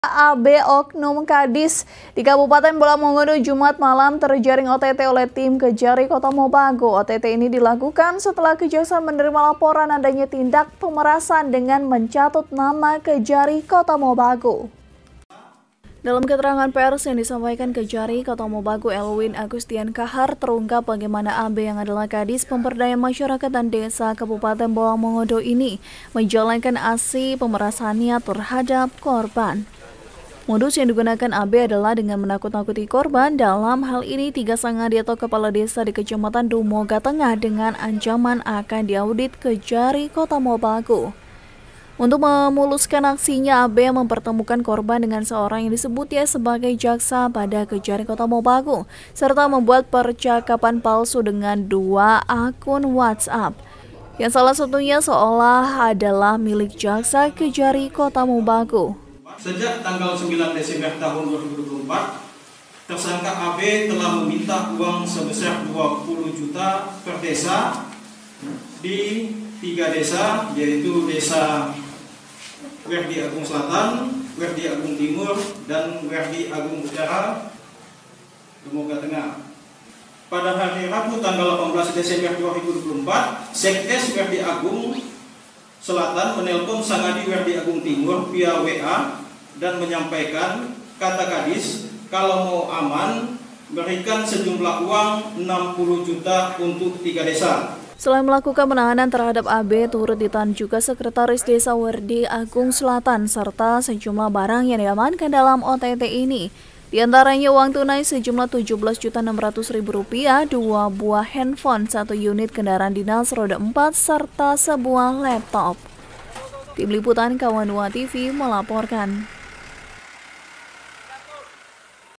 AB Oknum Kadis di Kabupaten Bola Mongodo Jumat malam terjaring OTT oleh tim Kejari Kota Mobagu. OTT ini dilakukan setelah Kejaksaan menerima laporan adanya tindak pemerasan dengan mencatut nama Kejari Kota Mobagu. Dalam keterangan pers yang disampaikan Kejari Kota Mobagu Elwin Agustian Kahar terungkap bagaimana AB yang adalah Kadis Pemberdayaan Masyarakat dan Desa Kabupaten Bola Mongodo ini menjalankan aksi pemerasannya terhadap korban. Modus yang digunakan AB adalah dengan menakut-nakuti korban, dalam hal ini 3 sangadi atau kepala desa di Kecamatan Dumoga Tengah dengan ancaman akan diaudit Kejari Kota Mobagu. Untuk memuluskan aksinya, AB mempertemukan korban dengan seorang yang disebutnya sebagai jaksa pada Kejari Kota Mobagu, serta membuat percakapan palsu dengan 2 akun WhatsApp, yang salah satunya seolah adalah milik jaksa Kejari Kota Mobagu. Sejak tanggal 9 Desember tahun 2024, tersangka AB telah meminta uang sebesar 20 juta per desa di 3 desa, yaitu Desa Werdi Agung Selatan, Werdi Agung Timur, dan Werdi Agung Utara, Dumoga Tengah. Pada hari Rabu tanggal 18 Desember 2024, Sekdes Werdi Agung Selatan menelpon sangadi Werdi Agung Timur via WA dan menyampaikan kata Kadis kalau mau aman berikan sejumlah uang 60 juta untuk 3 desa. Selain melakukan penahanan terhadap AB, turut ditahan juga Sekretaris Desa Werdi Agung Selatan serta sejumlah barang yang diamankan dalam OTT ini. Di antaranya uang tunai sejumlah Rp17.600.000, 2 buah handphone, 1 unit kendaraan dinas roda 4, serta sebuah laptop. Tim Liputan Kawan Dua TV melaporkan.